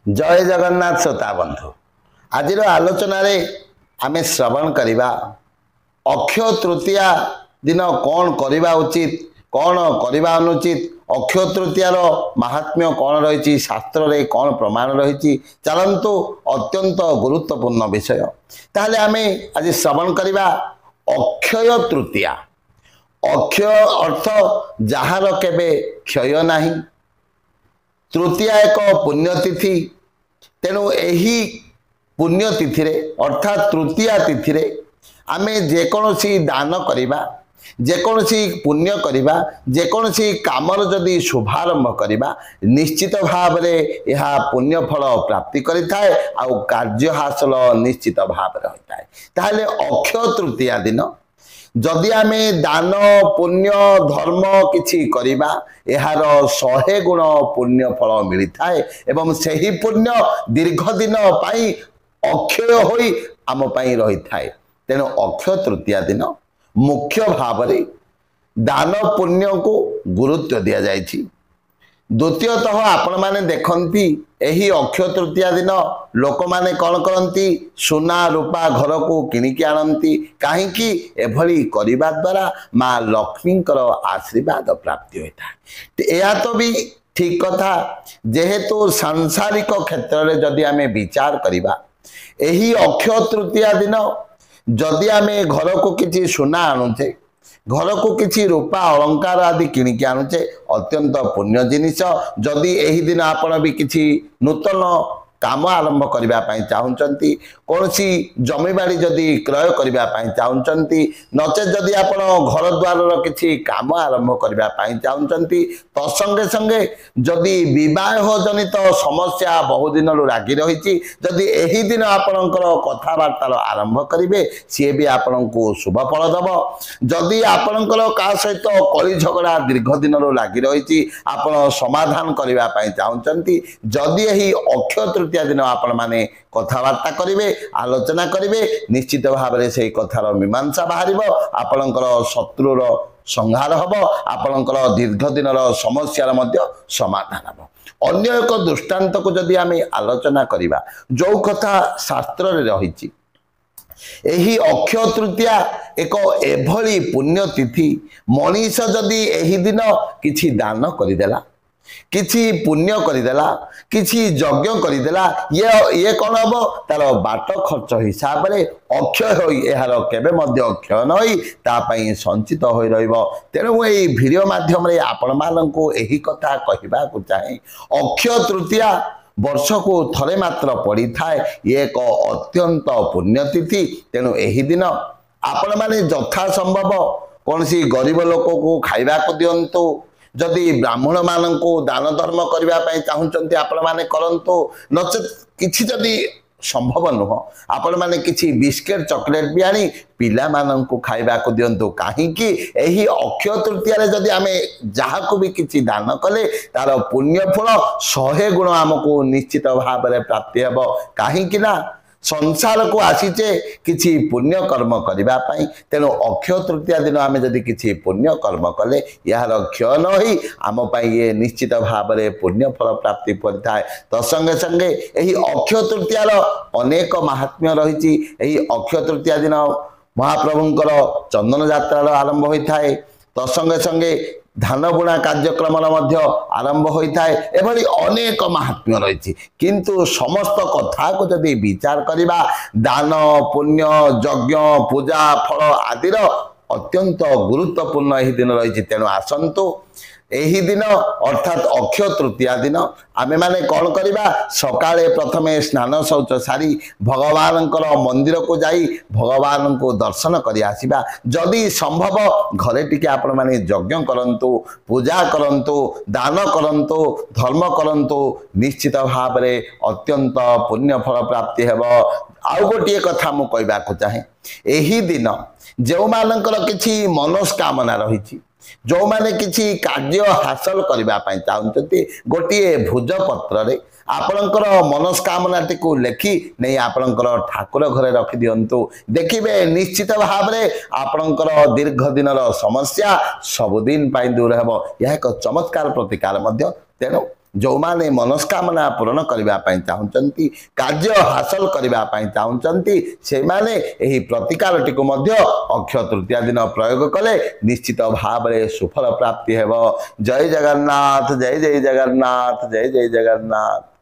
जय जगन्नाथ श्रोता बंधु आज आलोचन आमे श्रवण करवा अक्षय तृतीया दिन कौन करवा उचित कौन करवा अनुचित अक्षय तृतीयार महात्म्य कौन रही शास्त्र रे कौन प्रमाण रही चलतु अत्यंत गुरुत्वपूर्ण विषय ताहले आमे आज श्रवण करवा अक्षय तृतीया। अक्षय अर्थ जार केबे क्षय नाही। तृतीया एक पुण्यतिथि तेणु यही पुण्यतिथि अर्थात तृतीया तिथि आमे जेकोसी दान करिबा जेकोसी पुण्य करिबा जेकोसी कामर जदि शुभारंभ करिबा निश्चित भाव में यह पुण्य फल प्राप्ति करिथाए आउ कार्य हासिल निश्चित भाव होता है। ताहले अक्षय तृतीया दिन जदि आमे दान पुण्य धर्म किछि करिबा एहार 100 गुण पुण्य फल मिलता है एवं सही पुण्य दीर्घ दिन पाई अक्षय होई आम पाई रही थाए। तेणु अक्षय तृतीया दिन मुख्य भाव में दान पुण्य को गुरुत्व दि जाइछि। द्वितीयतः आपण माने देखंती एही अक्षय तृतीया दिन लोक माने कौन करती सुना रूपा घर को किणिकी आनती कहीं एभली करने द्वारा माँ लक्ष्मी आशीर्वाद प्राप्ति होता है। यह तो भी ठीक कथा जेहेतु सांसारिक क्षेत्र में जदि आमे विचार करवा एही अक्षय तृतीया दिन जदि आमे घर को किसी सुना आणुचे घर को किसी रूपा अलंकार आदि किणिकी आणुचे अत्यंत पुण्य जिनिस। जदि एही दिन आपण भी किसी नूतन काम आरंभ करने चाहती कौन सी जमीबाड़ी जदि क्रय करने चाहती नचे जदि आप घर द्वार किसी काम आरंभ करने चाहती तत्संगे संगे जदि विवाह जनित समस्या बहुदिन लगी रही जदि यही दिन आपणकर कथबार्तार आरंभ करेंगे सी भी आपण को शुभ फल दब। जदि आपणकर का सहित कली झगड़ा दीर्घ दिन लगी रही आपण समाधान करने चाहती जदि यही अक्षय तृतीया दिन आपण माने कथबार्ता करेंगे आलोचना करेंगे निश्चित भाव में से कथार मीमांसा बाहर आपणकर शत्रुर संहार हम आपणकर दीर्घ दिन समस्यार समाधान हम। अन्य एक दृष्टांत को जदि आमे आलोचना करिबा जो कथा शास्त्र रे रही एही अक्षय तृतीया एक एभली पुण्यतिथि मनीष जदि एही दिन किछि दान करिदेला किछि पुण्य करिदेला किछि यज्ञ करिदेला ये कौन हम तार बाट खर्च हिसाब से अक्षय होई एहार केबे मध्य क्षय न होई तापई संचित होई रहइबो। तेणु एई वीडियो माध्यम रे आपण माननकु एही कथा कहिबा को चाहे अक्षय तृतीया वर्ष को थरे मात्र पड़ी थाए ये एक अत्यंत पुण्यतिथि। तेणु एही दिन आपण माने यथा संभव कौन सी गरीब लोक को खाइबा को दियंतु जदि ब्राह्मण मान को दान धर्म करने चाहते आपण मैंने करंतु नचे किछि जदि संभव नुह आपण मैंने किछि बिस्किट चॉकलेट भी आनी पिला मानन को खाइबा को दियंतु कहीं एही अक्षय तृतीया जदि आमे जहा को भी किछि दान कले तार पुण्य फल 100 गुण आमको निश्चित भाव में प्राप्ति हेबो। कहीं ना संसार को आसीचे किछि पुण्य कर्म करने तेणु अक्षय तृतीया दिन आमे जदि किछि पुण्य कर्म कले यार क्षय न होई आम ये निश्चित भाव में पुण्य फल प्राप्ति पड़ता है। तत्संगे संगे यही अक्षय तृतीयार अनेक महात्म्य रही। अक्षय तृतीया दिन महाप्रभुंकर चंदन यात्रा आरंभ होता है तत्संगे संगे धान बुणा कार्यक्रम आरंभ होता है एभली अनेक महात्म्य रही। किंतु समस्त कथा को जदि विचार करवा दान पुण्य यज्ञ पूजा फल आदि अत्यंत गुरुत्वपूर्ण यही दिन रही। तेणु आसंतु एही दिन अर्थात अक्षय तृतीया दिन आमे माने कौन करवा सकाळे प्रथमे स्नान शौच सारी भगवान मंदिर को जाई भगवान को दर्शन कर आसीबा। जदि संभव घरे टिके आपण माने यज्ञ करंतु पूजा करंतु दान करंतु धर्म करंतु निश्चित भाव में अत्यंत पुण्य फल प्राप्ति हेब। आउ गोटे कथा मु कहबा को चाहे एही दिन जो मानकर किछि मनोस्कामना रही जो माने किछि कार्य हासिल करने चाहते गोटे भोजपत्र आपणकर मनस्कामना को लेखि नहीं आपणकर ठाकुर घरे रखि दियंतु देखिबे निश्चित भाव में आपणकर दीर्घ दिन समस्या सबुदिन दूर हेबो। यह एक चमत्कार प्रतिकार मध्य। तेणु जो माने मनस्कामना पूर्ण करने चाहते कार्य हासिल करने चाहते से माने यही प्रतिकारटी को अक्षय तृतीया दिन प्रयोग कले निश्चित भाव में सुफल प्राप्ति हेब। जय जगन्नाथ जय जय जगन्नाथ जय जय जगन्नाथ।